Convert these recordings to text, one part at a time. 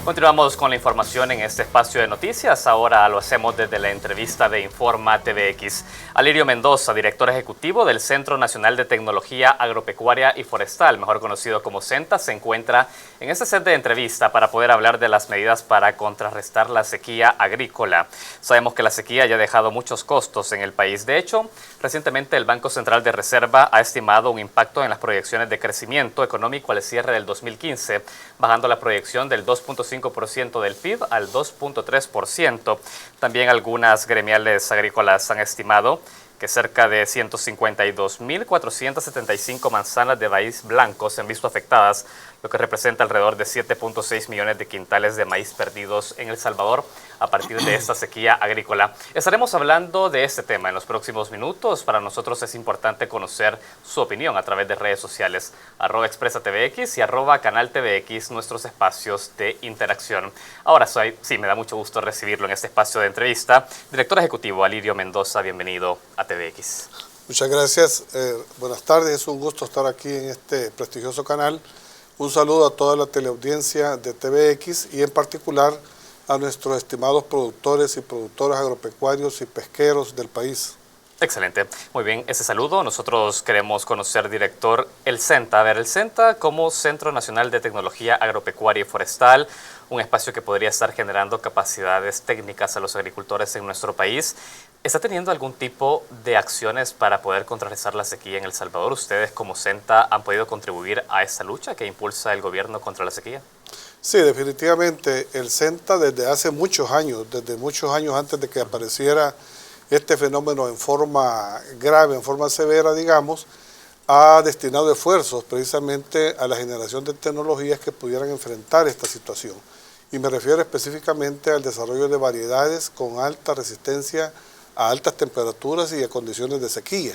Continuamos con la información en este espacio de noticias. Ahora lo hacemos desde la entrevista de Informa TVX. Alirio Mendoza, director ejecutivo del Centro Nacional de Tecnología Agropecuaria y Forestal, mejor conocido como CENTA, se encuentra en este set de entrevista para poder hablar de las medidas para contrarrestar la sequía agrícola. Sabemos que la sequía ya ha dejado muchos costos en el país. De hecho, recientemente el Banco Central de Reserva ha estimado un impacto en las proyecciones de crecimiento económico al cierre del 2015, bajando la proyección del 2.5% del PIB al 2.3%. También algunas gremiales agrícolas han estimado que cerca de 152.475 manzanas de maíz blanco se han visto afectadas, lo que representa alrededor de 7.6 millones de quintales de maíz perdidos en El Salvador a partir de esta sequía agrícola. Estaremos hablando de este tema en los próximos minutos. Para nosotros es importante conocer su opinión a través de redes sociales, @ExpresaTVX y @CanalTVX, nuestros espacios de interacción. Ahora sí, me da mucho gusto recibirlo en este espacio de entrevista. Director ejecutivo Alirio Mendoza, bienvenido a TVX. Muchas gracias. Buenas tardes, es un gusto estar aquí en este prestigioso canal. Un saludo a toda la teleaudiencia de TVX y en particular a nuestros estimados productores y productoras agropecuarios y pesqueros del país. Excelente. Muy bien, ese saludo. Nosotros queremos conocer, director, el CENTA. A ver, el CENTA como Centro Nacional de Tecnología Agropecuaria y Forestal, un espacio que podría estar generando capacidades técnicas a los agricultores en nuestro país. ¿Está teniendo algún tipo de acciones para poder contrarrestar la sequía en El Salvador? ¿Ustedes como CENTA han podido contribuir a esta lucha que impulsa el gobierno contra la sequía? Sí, definitivamente el CENTA desde hace muchos años antes de que apareciera este fenómeno en forma grave, en forma severa, digamos, ha destinado esfuerzos precisamente a la generación de tecnologías que pudieran enfrentar esta situación. Y me refiero específicamente al desarrollo de variedades con alta resistencia a altas temperaturas y a condiciones de sequía.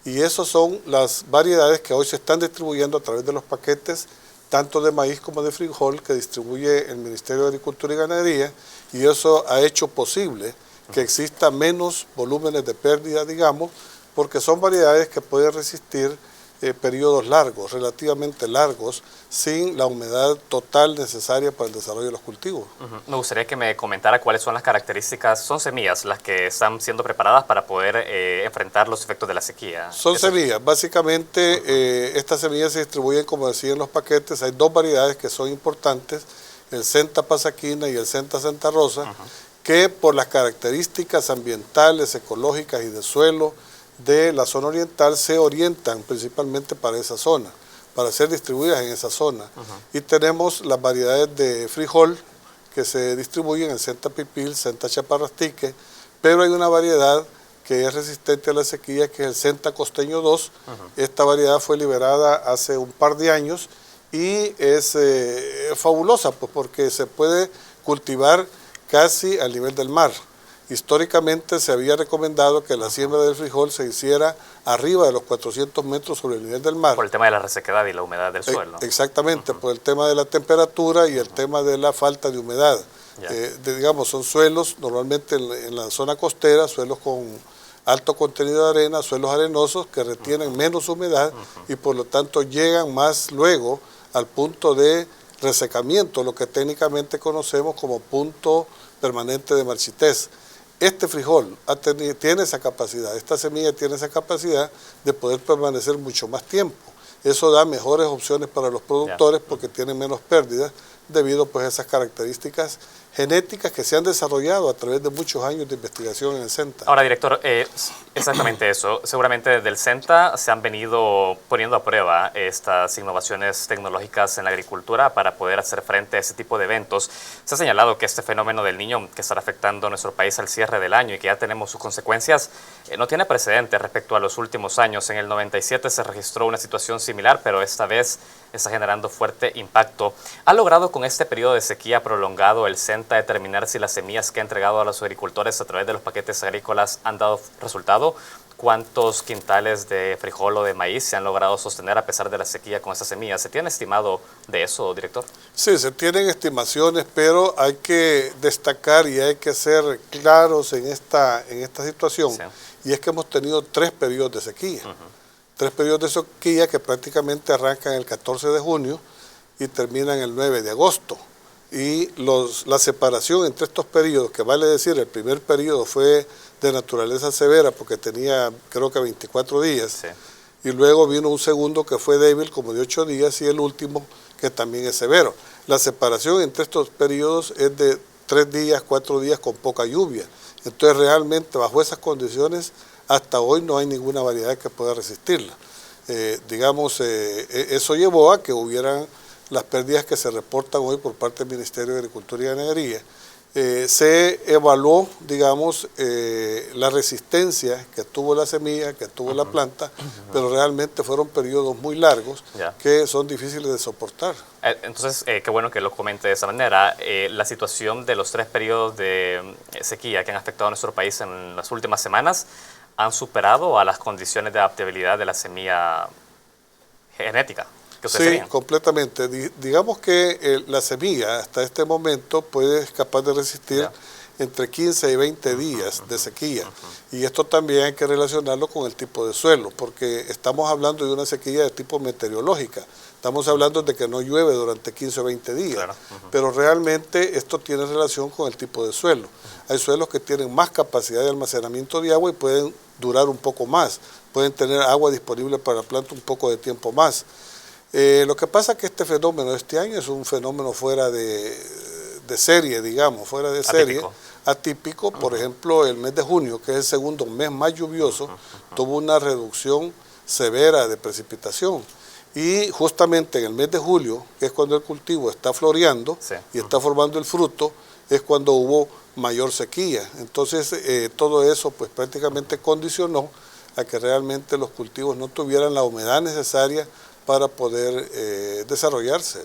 Y esas son las variedades que hoy se están distribuyendo a través de los paquetes, tanto de maíz como de frijol, que distribuye el Ministerio de Agricultura y Ganadería, y eso ha hecho posible que exista menos volúmenes de pérdida, digamos, porque son variedades que pueden resistir periodos largos, relativamente largos, sin la humedad total necesaria para el desarrollo de los cultivos. Me gustaría que me comentara cuáles son las características, son semillas las que están siendo preparadas para poder enfrentar los efectos de la sequía. Son semillas, básicamente estas semillas se distribuyen, como decía, en los paquetes. Hay dos variedades que son importantes, el CENTA Pasaquina y el CENTA Santa Rosa, que por las características ambientales, ecológicas y de suelo de la zona oriental se orientan principalmente para esa zona, para ser distribuidas en esa zona. Y tenemos las variedades de frijol que se distribuyen en CENTA Pipil, CENTA Chaparrastique, pero hay una variedad que es resistente a la sequía, que es el CENTA Costeño 2. Esta variedad fue liberada hace un par de años y es fabulosa, pues, porque se puede cultivar casi al nivel del mar. Históricamente se había recomendado que la siembra del frijol se hiciera arriba de los 400 metros sobre el nivel del mar. Por el tema de la resequedad y la humedad del suelo. Exactamente, por el tema de la temperatura y el tema de la falta de humedad. Digamos, son suelos normalmente en la zona costera, suelos con alto contenido de arena, suelos arenosos que retienen menos humedad y por lo tanto llegan más luego al punto de resecamiento, lo que técnicamente conocemos como punto permanente de marchitez. Este frijol tiene esa capacidad, esta semilla tiene esa capacidad de poder permanecer mucho más tiempo. Eso da mejores opciones para los productores porque tienen menos pérdidas debido pues, a esas características genéticas que se han desarrollado a través de muchos años de investigación en el CENTA. Ahora, director, exactamente eso. Seguramente desde el CENTA se han venido poniendo a prueba estas innovaciones tecnológicas en la agricultura para poder hacer frente a ese tipo de eventos. Se ha señalado que este fenómeno del Niño que estará afectando a nuestro país al cierre del año y que ya tenemos sus consecuencias, no tiene precedentes respecto a los últimos años. En el 97 se registró una situación similar, pero esta vez está generando fuerte impacto. ¿Ha logrado con este periodo de sequía prolongado el CENTA determinar si las semillas que ha entregado a los agricultores a través de los paquetes agrícolas han dado resultado? ¿Cuántos quintales de frijol o de maíz se han logrado sostener a pesar de la sequía con esas semillas? ¿Se tiene estimado de eso, director? Sí, se tienen estimaciones, pero hay que destacar y hay que ser claros en esta situación. Sí. Y es que hemos tenido 3 periodos de sequía. 3 periodos de sequía que prácticamente arrancan el 14 de junio y terminan el 9 de agosto. y la separación entre estos periodos, que vale decir, el primer periodo fue de naturaleza severa porque tenía creo que 24 días, Sí. y luego vino un segundo que fue débil como de 8 días y el último que también es severo. La separación entre estos periodos es de 3 días, 4 días con poca lluvia. Entonces realmente bajo esas condiciones hasta hoy no hay ninguna variedad que pueda resistirla. Eso llevó a que hubieran las pérdidas que se reportan hoy por parte del Ministerio de Agricultura y Ganadería. Se evaluó, digamos, la resistencia que tuvo la semilla, que tuvo la planta, pero realmente fueron periodos muy largos que son difíciles de soportar. Entonces, qué bueno que lo comente de esa manera. La situación de los 3 periodos de sequía que han afectado a nuestro país en las últimas semanas han superado a las condiciones de adaptabilidad de la semilla genética. Sí, completamente. Digamos que la semilla hasta este momento es capaz de resistir entre 15 y 20 días de sequía. Y esto también hay que relacionarlo con el tipo de suelo, porque estamos hablando de una sequía de tipo meteorológica. Estamos hablando de que no llueve durante 15 o 20 días, claro. Pero realmente esto tiene relación con el tipo de suelo. Hay suelos que tienen más capacidad de almacenamiento de agua y pueden durar un poco más, pueden tener agua disponible para la planta un poco de tiempo más. Lo que pasa es que este fenómeno de este año es un fenómeno fuera de serie, digamos, fuera de serie, atípico. Por ejemplo, el mes de junio, que es el segundo mes más lluvioso, tuvo una reducción severa de precipitación. Y justamente en el mes de julio, que es cuando el cultivo está floreando y está formando el fruto, es cuando hubo mayor sequía. Entonces, todo eso pues prácticamente condicionó a que realmente los cultivos no tuvieran la humedad necesaria para poder desarrollarse.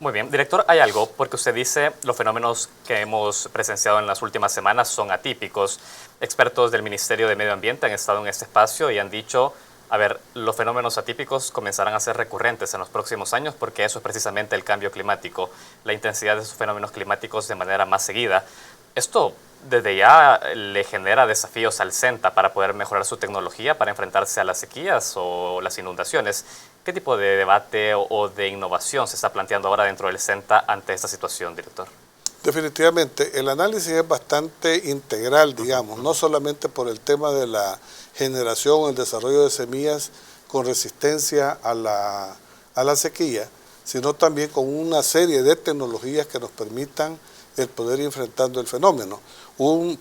Muy bien. Director, hay algo, porque usted dice los fenómenos que hemos presenciado en las últimas semanas son atípicos. Expertos del Ministerio de Medio Ambiente han estado en este espacio y han dicho, a ver, los fenómenos atípicos comenzarán a ser recurrentes en los próximos años porque eso es precisamente el cambio climático, la intensidad de esos fenómenos climáticos de manera más seguida. Esto desde ya le genera desafíos al SENTA para poder mejorar su tecnología para enfrentarse a las sequías o las inundaciones. ¿Qué tipo de debate o de innovación se está planteando ahora dentro del SENTA ante esta situación, director? Definitivamente, el análisis es bastante integral, digamos, no solamente por el tema de la generación, el desarrollo de semillas con resistencia a la sequía, sino también con una serie de tecnologías que nos permitan el poder ir enfrentando el fenómeno.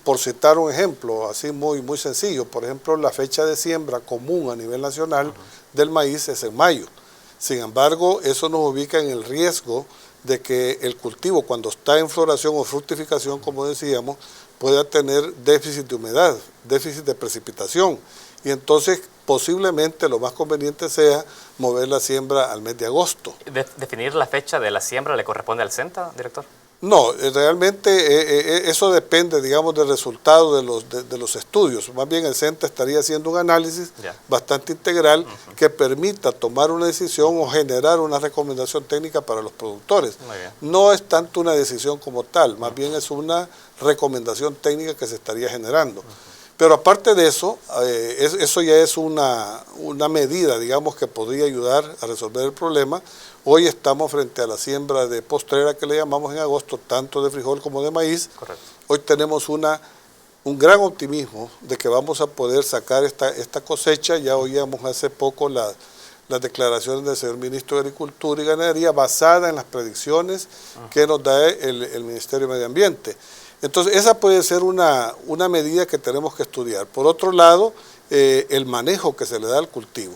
Por citar un ejemplo así muy sencillo, por ejemplo, la fecha de siembra común a nivel nacional del maíz es en mayo. Sin embargo, eso nos ubica en el riesgo de que el cultivo, cuando está en floración o fructificación, como decíamos, pueda tener déficit de humedad, déficit de precipitación. Y entonces, posiblemente lo más conveniente sea mover la siembra al mes de agosto. ¿Definir la fecha de la siembra le corresponde al SENTA, director? No, realmente eso depende, digamos, del resultado de los estudios. Más bien el SENTA estaría haciendo un análisis bastante integral que permita tomar una decisión o generar una recomendación técnica para los productores. No es tanto una decisión como tal, más bien es una recomendación técnica que se estaría generando. Pero aparte de eso, eso ya es una medida, digamos, que podría ayudar a resolver el problema. Hoy estamos frente a la siembra de postrera que le llamamos en agosto, tanto de frijol como de maíz. Correcto. Hoy tenemos un gran optimismo de que vamos a poder sacar esta cosecha. Ya oíamos hace poco las declaraciones del señor Ministro de Agricultura y Ganadería basadas en las predicciones que nos da el Ministerio de Medio Ambiente. Entonces, esa puede ser una medida que tenemos que estudiar. Por otro lado, el manejo que se le da al cultivo.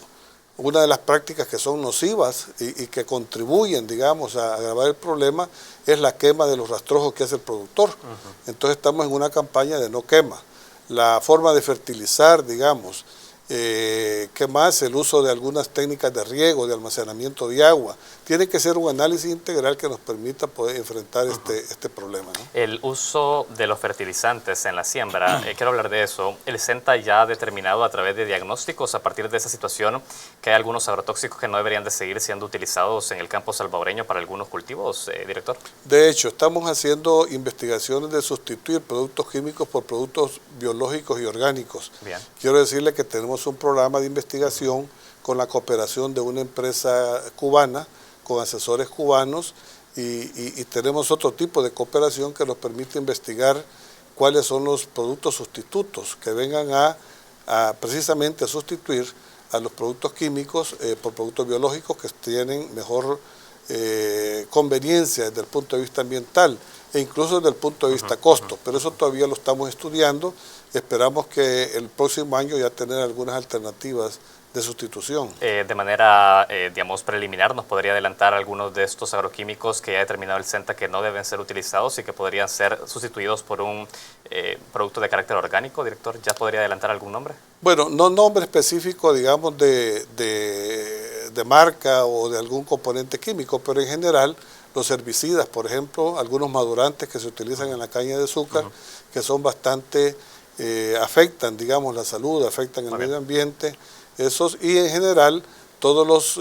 Una de las prácticas que son nocivas y que contribuyen, digamos, a agravar el problema es la quema de los rastrojos que hace el productor. Entonces, estamos en una campaña de no quema. La forma de fertilizar, digamos, ¿qué más? El uso de algunas técnicas de riego, de almacenamiento de agua. Tiene que ser un análisis integral que nos permita poder enfrentar este problema, ¿no? El uso de los fertilizantes en la siembra, quiero hablar de eso. El SENTA ya ha determinado a través de diagnósticos a partir de esa situación que hay algunos agrotóxicos que no deberían de seguir siendo utilizados en el campo salvadoreño para algunos cultivos, director. De hecho, estamos haciendo investigaciones de sustituir productos químicos por productos biológicos y orgánicos. Bien. Quiero decirle que tenemos un programa de investigación con la cooperación de una empresa cubana, con asesores cubanos, y tenemos otro tipo de cooperación que nos permite investigar cuáles son los productos sustitutos que vengan precisamente a sustituir a los productos químicos por productos biológicos que tienen mejor conveniencia desde el punto de vista ambiental e incluso desde el punto de vista costo, pero eso todavía lo estamos estudiando. Esperamos que el próximo año ya tener algunas alternativas de sustitución. De manera, digamos, preliminar, ¿nos podría adelantar algunos de estos agroquímicos que ha determinado el CENTA que no deben ser utilizados y que podrían ser sustituidos por un producto de carácter orgánico, director? ¿Ya podría adelantar algún nombre? Bueno, no nombre específico, digamos, de marca o de algún componente químico, pero en general los herbicidas, por ejemplo, algunos madurantes que se utilizan en la caña de azúcar, que son bastante, afectan, digamos, la salud, afectan el medio ambiente, esos, y en general todos los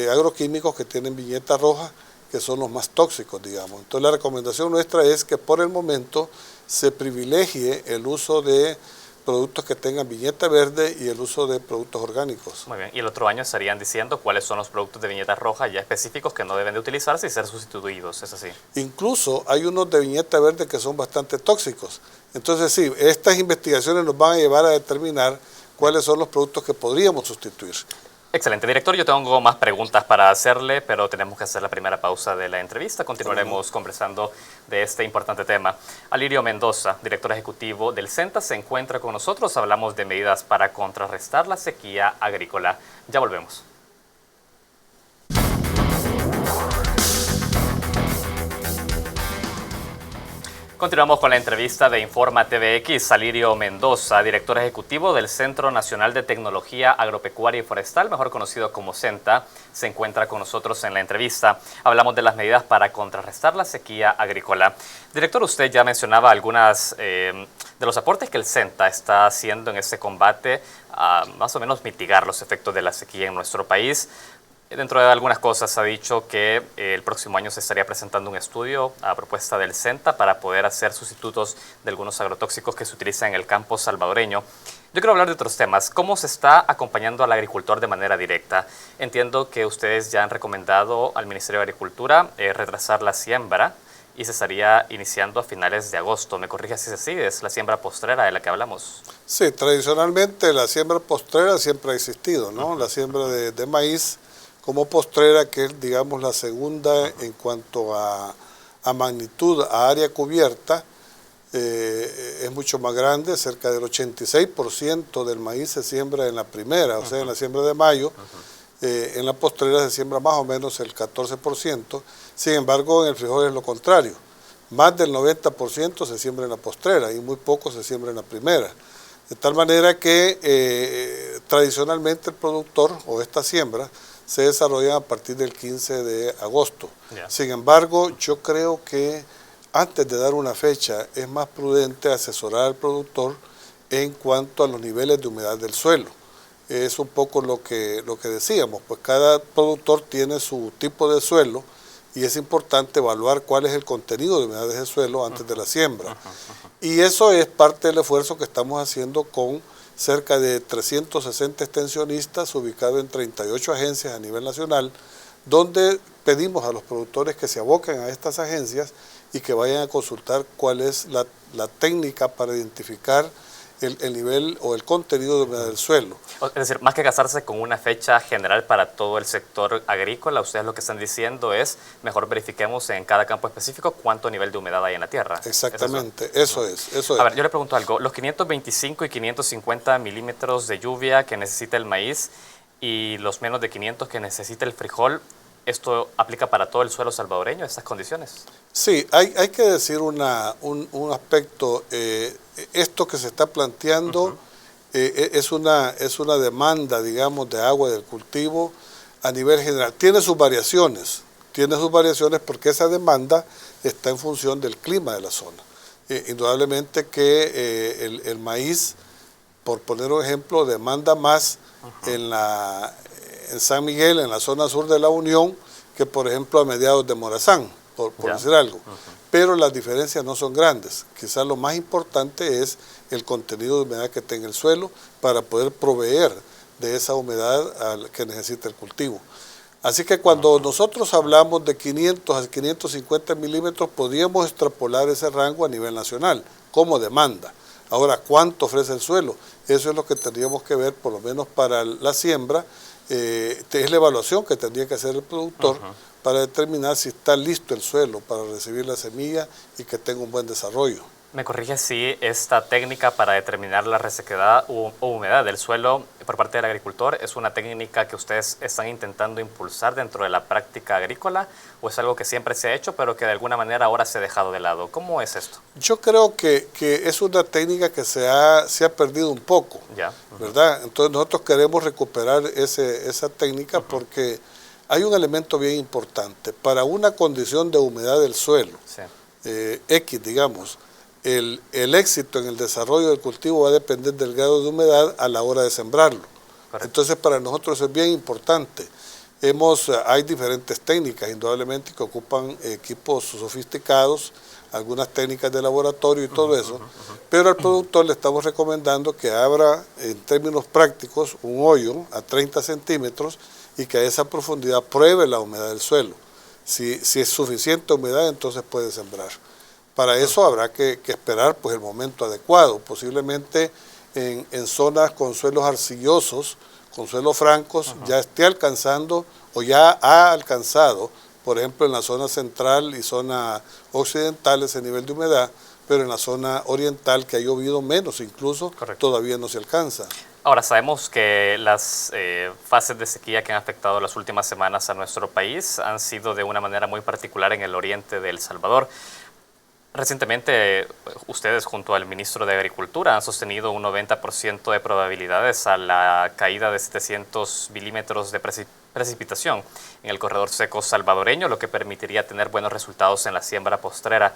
agroquímicos que tienen viñeta roja, que son los más tóxicos, digamos. Entonces la recomendación nuestra es que por el momento se privilegie el uso de productos que tengan viñeta verde y el uso de productos orgánicos. Muy bien, y el otro año estarían diciendo cuáles son los productos de viñeta roja ya específicos que no deben de utilizarse y ser sustituidos, ¿es así? Incluso hay unos de viñeta verde que son bastante tóxicos. Entonces sí, estas investigaciones nos van a llevar a determinar cuáles son los productos que podríamos sustituir. Excelente, director. Yo tengo más preguntas para hacerle, pero tenemos que hacer la primera pausa de la entrevista. Continuaremos conversando de este importante tema. Alirio Mendoza, director ejecutivo del CENTA, se encuentra con nosotros. Hablamos de medidas para contrarrestar la sequía agrícola. Ya volvemos. Continuamos con la entrevista de Informa TVX. Alirio Mendoza, director ejecutivo del Centro Nacional de Tecnología Agropecuaria y Forestal, mejor conocido como CENTA, se encuentra con nosotros en la entrevista. Hablamos de las medidas para contrarrestar la sequía agrícola. Director, usted ya mencionaba algunas de los aportes que el CENTA está haciendo en ese combate a más o menos mitigar los efectos de la sequía en nuestro país. Dentro de algunas cosas ha dicho que el próximo año se estaría presentando un estudio a propuesta del CENTA para poder hacer sustitutos de algunos agrotóxicos que se utilizan en el campo salvadoreño. Yo quiero hablar de otros temas. ¿Cómo se está acompañando al agricultor de manera directa? Entiendo que ustedes ya han recomendado al Ministerio de Agricultura retrasar la siembra y se estaría iniciando a finales de agosto. ¿Me corrige si es así? ¿Es la siembra postrera de la que hablamos? Sí, tradicionalmente la siembra postrera siempre ha existido, ¿no? La siembra de maíz como postrera, que es, digamos, la segunda en cuanto a magnitud, a área cubierta, es mucho más grande. Cerca del 86% del maíz se siembra en la primera, o sea, en la siembra de mayo. En la postrera se siembra más o menos el 14%. Sin embargo, en el frijol es lo contrario. Más del 90% se siembra en la postrera y muy poco se siembra en la primera. De tal manera que tradicionalmente el productor o esta siembra se desarrollan a partir del 15 de agosto. Sin embargo, yo creo que antes de dar una fecha es más prudente asesorar al productor en cuanto a los niveles de humedad del suelo. Es un poco lo que decíamos, pues cada productor tiene su tipo de suelo y es importante evaluar cuál es el contenido de humedad de ese suelo antes de la siembra. Y eso es parte del esfuerzo que estamos haciendo con cerca de 360 extensionistas ubicados en 38 agencias a nivel nacional, donde pedimos a los productores que se aboquen a estas agencias y que vayan a consultar cuál es la técnica para identificar el nivel o el contenido de humedad del suelo. Es decir, más que casarse con una fecha general para todo el sector agrícola, ustedes lo que están diciendo es, mejor verifiquemos en cada campo específico cuánto nivel de humedad hay en la tierra. Exactamente, eso es. A ver, yo le pregunto algo, los 525 y 550 milímetros de lluvia que necesita el maíz y los menos de 500 que necesita el frijol, ¿esto aplica para todo el suelo salvadoreño, estas condiciones? Sí, hay que decir un aspecto, esto que se está planteando es una demanda, digamos, de agua del cultivo a nivel general. Tiene sus variaciones porque esa demanda está en función del clima de la zona. Indudablemente que el maíz, por poner un ejemplo, demanda más en San Miguel, en la zona sur de la Unión, que por ejemplo a mediados de Morazán, por decir algo. Pero las diferencias no son grandes. Quizás lo más importante es el contenido de humedad que tenga el suelo para poder proveer de esa humedad que necesita el cultivo. Así que cuando nosotros hablamos de 500 a 550 milímetros, podríamos extrapolar ese rango a nivel nacional, como demanda. Ahora, ¿cuánto ofrece el suelo? Eso es lo que tendríamos que ver, por lo menos para la siembra, es la evaluación que tendría que hacer el productor para determinar si está listo el suelo para recibir la semilla y que tenga un buen desarrollo. ¿Me corrige si esta técnica para determinar la resequedad o humedad del suelo por parte del agricultor es una técnica que ustedes están intentando impulsar dentro de la práctica agrícola o es algo que siempre se ha hecho pero que de alguna manera ahora se ha dejado de lado? ¿Cómo es esto? Yo creo que es una técnica que se ha perdido un poco, ¿verdad? Entonces nosotros queremos recuperar esa técnica porque hay un elemento bien importante. Para una condición de humedad del suelo, X, digamos, el éxito en el desarrollo del cultivo va a depender del grado de humedad a la hora de sembrarlo. Correcto. Entonces para nosotros es bien importante. Hay diferentes técnicas, indudablemente, que ocupan equipos sofisticados, algunas técnicas de laboratorio y todo eso, pero al productor le estamos recomendando que abra, en términos prácticos, un hoyo a 30 centímetros y que a esa profundidad pruebe la humedad del suelo. Si es suficiente humedad, entonces puede sembrar. Para eso habrá que esperar pues, el momento adecuado, posiblemente en zonas con suelos arcillosos, con suelos francos, ya esté alcanzando o ya ha alcanzado, por ejemplo en la zona central y zona occidental ese nivel de humedad, pero en la zona oriental que ha llovido menos incluso, todavía no se alcanza. Ahora, sabemos que las fases de sequía que han afectado las últimas semanas a nuestro país han sido de una manera muy particular en el oriente de El Salvador. Recientemente, ustedes junto al ministro de Agricultura han sostenido un 90% de probabilidades a la caída de 700 milímetros de precipitación en el corredor seco salvadoreño, lo que permitiría tener buenos resultados en la siembra postrera.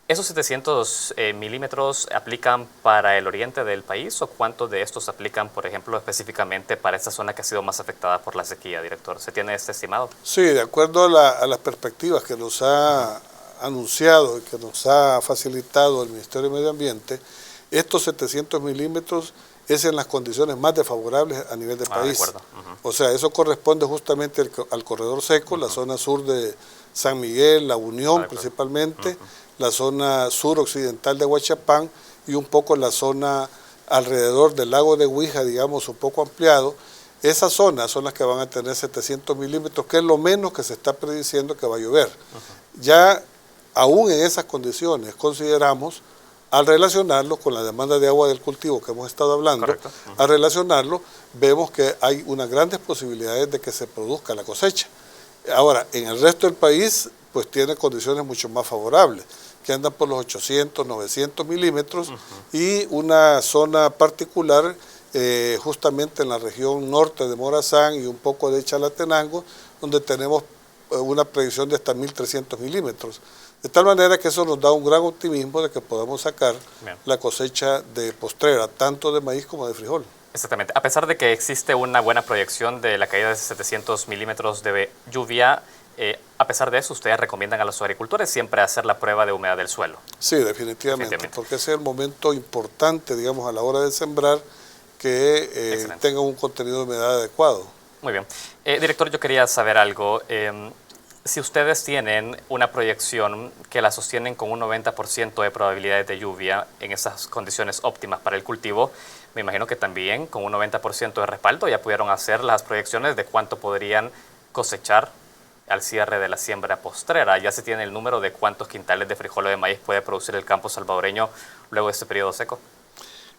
¿Esos 700 milímetros aplican para el oriente del país o cuántos de estos aplican, por ejemplo, específicamente para esta zona que ha sido más afectada por la sequía, director? ¿Se tiene este estimado? Sí, de acuerdo a las perspectivas que nos ha anunciado y que nos ha facilitado el Ministerio de Medio Ambiente, estos 700 milímetros es en las condiciones más desfavorables a nivel de país. O sea, eso corresponde justamente al corredor seco, la zona sur de San Miguel, La Unión principalmente, la zona sur occidental de Huachapán y un poco la zona alrededor del lago de Huija, digamos, un poco ampliado. Esas zonas son las que van a tener 700 milímetros, que es lo menos que se está prediciendo que va a llover. Ya aún en esas condiciones consideramos, al relacionarlo con la demanda de agua del cultivo que hemos estado hablando, al relacionarlo vemos que hay unas grandes posibilidades de que se produzca la cosecha. Ahora, en el resto del país, pues tiene condiciones mucho más favorables, que andan por los 800, 900 milímetros y una zona particular justamente en la región norte de Morazán y un poco de Chalatenango, donde tenemos una previsión de hasta 1.300 milímetros. De tal manera que eso nos da un gran optimismo de que podamos sacar la cosecha de postrera, tanto de maíz como de frijol. Exactamente. A pesar de que existe una buena proyección de la caída de 700 milímetros de lluvia, a pesar de eso, ustedes recomiendan a los agricultores siempre hacer la prueba de humedad del suelo. Sí, definitivamente. Porque ese es el momento importante, digamos, a la hora de sembrar, que tenga un contenido de humedad adecuado. Muy bien. Director, yo quería saber algo. Si ustedes tienen una proyección que la sostienen con un 90% de probabilidades de lluvia en esas condiciones óptimas para el cultivo, me imagino que también con un 90% de respaldo ya pudieron hacer las proyecciones de cuánto podrían cosechar al cierre de la siembra postrera. Ya se tiene el número de cuántos quintales de frijol o de maíz puede producir el campo salvadoreño luego de este periodo seco.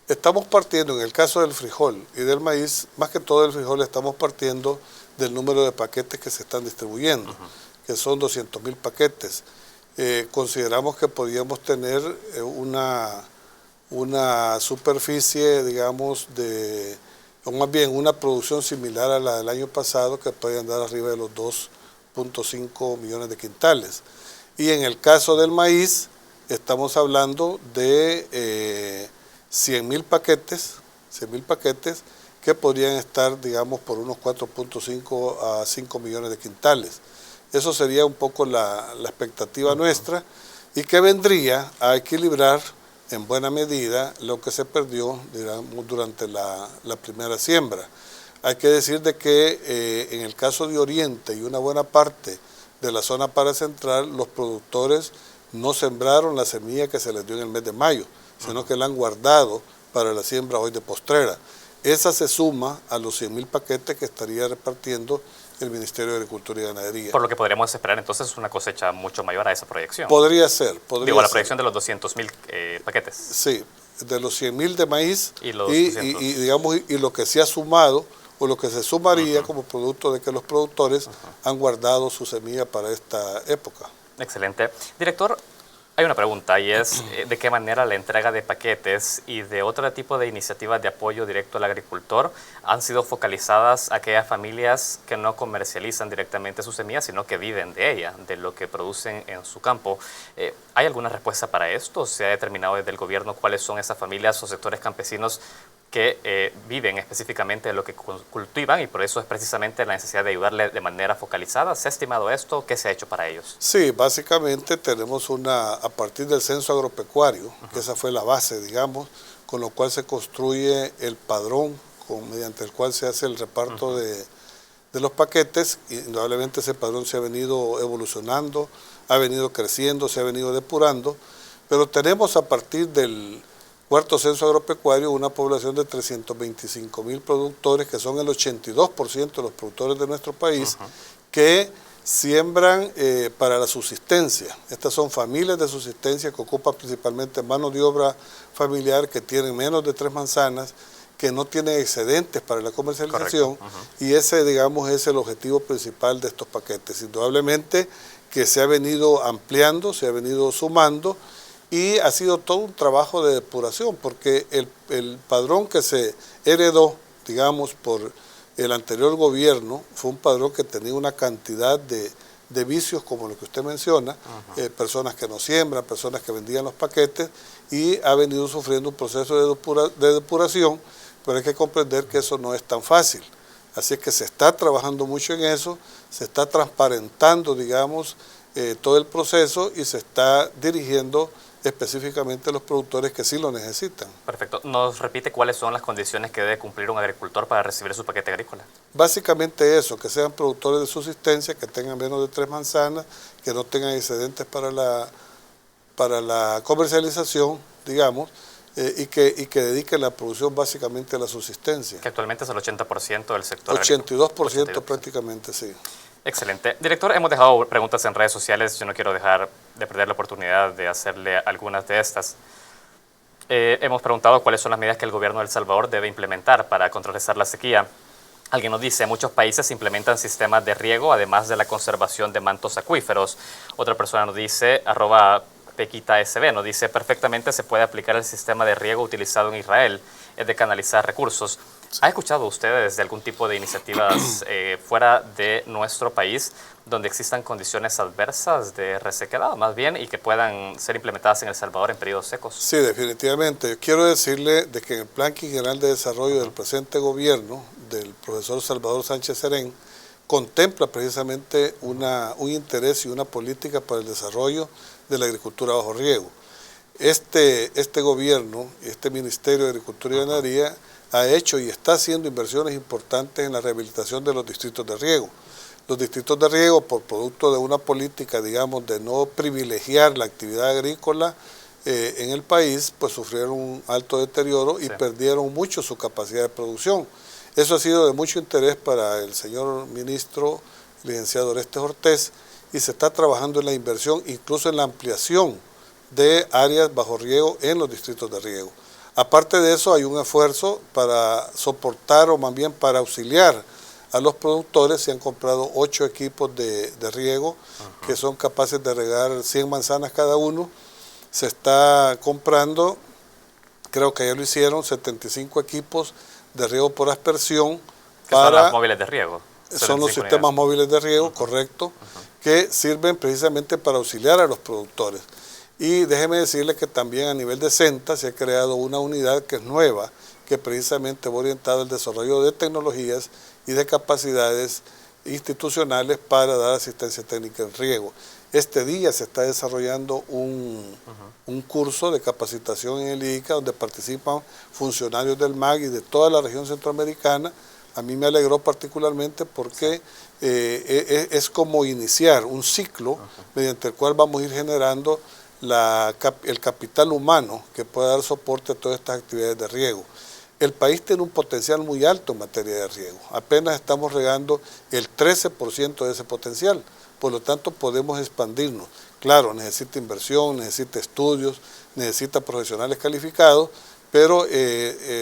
Estamos partiendo, en el caso del frijol y del maíz, más que todo el frijol, estamos partiendo del número de paquetes que se están distribuyendo, que son 200.000 paquetes. Consideramos que podríamos tener una superficie, digamos, o más bien una producción similar a la del año pasado, que puede andar arriba de los 2.5 millones de quintales. Y en el caso del maíz, estamos hablando de 100.000 paquetes que podrían estar, digamos, por unos 4.5 a 5 millones de quintales. Eso sería un poco la expectativa nuestra y que vendría a equilibrar en buena medida lo que se perdió, digamos, durante la primera siembra. Hay que decir de que en el caso de Oriente y una buena parte de la zona paracentral, los productores no sembraron la semilla que se les dio en el mes de mayo, sino que la han guardado para la siembra hoy de postrera. Esa se suma a los 100.000 paquetes que estaría repartiendo el Ministerio de Agricultura y Ganadería. Por lo que podríamos esperar entonces una cosecha mucho mayor a esa proyección. Podría ser. Digo, la proyección de los 200.000 paquetes. Sí, de los 100.000 de maíz y lo que se ha sumado o lo que se sumaría como producto de que los productores han guardado su semilla para esta época. Excelente. Director, hay una pregunta y es de qué manera la entrega de paquetes y de otro tipo de iniciativas de apoyo directo al agricultor han sido focalizadas a aquellas familias que no comercializan directamente su semilla, sino que viven de ella, de lo que producen en su campo. ¿Hay alguna respuesta para esto? ¿Se ha determinado desde el gobierno cuáles son esas familias o sectores campesinos que viven específicamente de lo que cultivan y por eso es precisamente la necesidad de ayudarle de manera focalizada? ¿Se ha estimado esto? ¿Qué se ha hecho para ellos? Sí, básicamente tenemos a partir del censo agropecuario, que esa fue la base, digamos, con lo cual se construye el padrón mediante el cual se hace el reparto de los paquetes. Indudablemente ese padrón se ha venido evolucionando, ha venido creciendo, se ha venido depurando, pero tenemos a partir del cuarto censo agropecuario una población de 325.000 productores, que son el 82% de los productores de nuestro país, que siembran para la subsistencia. Estas son familias de subsistencia que ocupan principalmente mano de obra familiar, que tienen menos de 3 manzanas, que no tienen excedentes para la comercialización, y ese, digamos, es el objetivo principal de estos paquetes. Indudablemente que se ha venido ampliando, se ha venido sumando, y ha sido todo un trabajo de depuración, porque el padrón que se heredó, digamos, por el anterior gobierno, fue un padrón que tenía una cantidad de vicios como lo que usted menciona, personas que no siembran, personas que vendían los paquetes, y ha venido sufriendo un proceso de depuración, pero hay que comprender que eso no es tan fácil. Así es que se está trabajando mucho en eso, se está transparentando, digamos, todo el proceso, y se está dirigiendo específicamente a los productores que sí lo necesitan. Perfecto. ¿Nos repite cuáles son las condiciones que debe cumplir un agricultor para recibir su paquete agrícola? Básicamente eso, que sean productores de subsistencia, que tengan menos de 3 manzanas, que no tengan excedentes para la comercialización, digamos, y que dediquen la producción básicamente a la subsistencia. Que actualmente es el 80% del sector 82% prácticamente, sí. Excelente. Director, hemos dejado preguntas en redes sociales. Yo no quiero dejar de perder la oportunidad de hacerle algunas de estas. Hemos preguntado cuáles son las medidas que el gobierno de El Salvador debe implementar para contrarrestar la sequía. Alguien nos dice, muchos países implementan sistemas de riego, además de la conservación de mantos acuíferos. Otra persona nos dice, @PequitaSB, nos dice, perfectamente se puede aplicar el sistema de riego utilizado en Israel, es de canalizar recursos. ¿Ha escuchado ustedes de algún tipo de iniciativas fuera de nuestro país donde existan condiciones adversas de resequedad, más bien, y que puedan ser implementadas en El Salvador en periodos secos? Sí, definitivamente. Quiero decirle de que en el Plan Quinquenal de Desarrollo del presente gobierno, del profesor Salvador Sánchez Serén, contempla precisamente un interés y una política para el desarrollo de la agricultura bajo riego. Este gobierno, este Ministerio de Agricultura y Ganadería, ha hecho y está haciendo inversiones importantes en la rehabilitación de los distritos de riego. Los distritos de riego, por producto de una política, digamos, de no privilegiar la actividad agrícola en el país, pues sufrieron un alto deterioro y perdieron mucho su capacidad de producción. Eso ha sido de mucho interés para el señor ministro, licenciado Orestes Ortiz, y se está trabajando en la inversión, incluso en la ampliación de áreas bajo riego en los distritos de riego. Aparte de eso, hay un esfuerzo para soportar, o más bien para auxiliar a los productores. Se han comprado 8 equipos de riego que son capaces de regar 100 manzanas cada uno. Se está comprando, creo que ya lo hicieron, 75 equipos de riego por aspersión. Son los móviles de riego. Son los sistemas móviles de riego, correcto, que sirven precisamente para auxiliar a los productores. Y déjeme decirle que también a nivel de SENTA se ha creado una unidad que es nueva, que precisamente va orientada al desarrollo de tecnologías y de capacidades institucionales para dar asistencia técnica en riego. Este día se está desarrollando un curso de capacitación en el IICA, donde participan funcionarios del MAG y de toda la región centroamericana, A mí me alegró particularmente porque es como iniciar un ciclo mediante el cual vamos a ir generando el capital humano que pueda dar soporte a todas estas actividades de riego. El país tiene un potencial muy alto en materia de riego. Apenas estamos regando el 13% de ese potencial. Por lo tanto, podemos expandirnos. Claro, necesita inversión, necesita estudios, necesita profesionales calificados, pero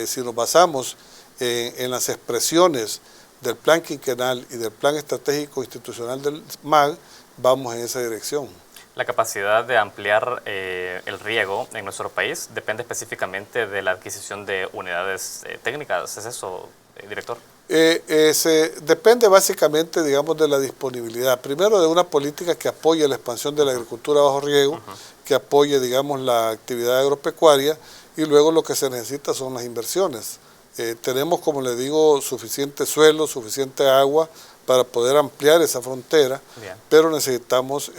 si nos basamos en las expresiones del plan quinquenal y del plan estratégico institucional del MAG, vamos en esa dirección. La capacidad de ampliar el riego en nuestro país depende específicamente de la adquisición de unidades técnicas. ¿Es eso, director? Depende básicamente, digamos, de la disponibilidad. Primero, de una política que apoye la expansión de la agricultura bajo riego, que apoye, digamos, la actividad agropecuaria, y luego lo que se necesita son las inversiones. Tenemos, como le digo, suficiente suelo, suficiente agua para poder ampliar esa frontera, pero necesitamos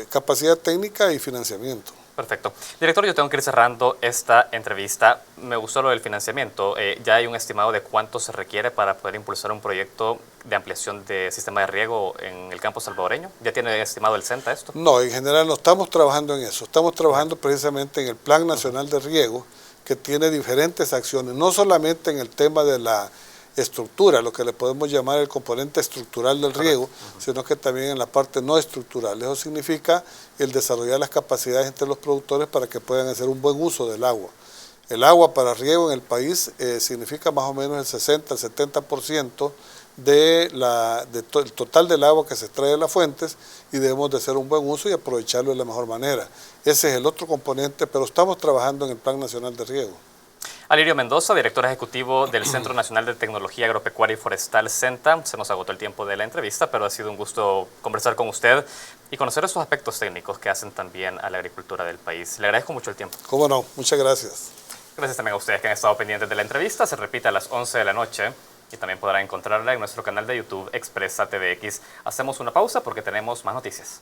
capacidad técnica y financiamiento. Perfecto. Director, yo tengo que ir cerrando esta entrevista. Me gustó lo del financiamiento. ¿Ya hay un estimado de cuánto se requiere para poder impulsar un proyecto de ampliación de sistema de riego en el campo salvadoreño? ¿Ya tiene estimado el CENTA esto? No, en general no estamos trabajando en eso. Estamos trabajando precisamente en el Plan Nacional de Riego, que tiene diferentes acciones, no solamente en el tema de la estructura, lo que le podemos llamar el componente estructural del riego, sino que también en la parte no estructural. Eso significa el desarrollar las capacidades entre los productores para que puedan hacer un buen uso del agua. El agua para riego en el país significa más o menos el 60 al 70% del total del agua que se extrae de las fuentes, y debemos de hacer un buen uso y aprovecharlo de la mejor manera. Ese es el otro componente, pero estamos trabajando en el Plan Nacional de Riego. Alirio Mendoza, director ejecutivo del Centro Nacional de Tecnología Agropecuaria y Forestal, CENTA. Se nos agotó el tiempo de la entrevista, pero ha sido un gusto conversar con usted y conocer esos aspectos técnicos que hacen también a la agricultura del país. Le agradezco mucho el tiempo. Cómo no, muchas gracias. Gracias también a ustedes que han estado pendientes de la entrevista. Se repite a las 11 de la noche y también podrán encontrarla en nuestro canal de YouTube Expresa TVX. Hacemos una pausa porque tenemos más noticias.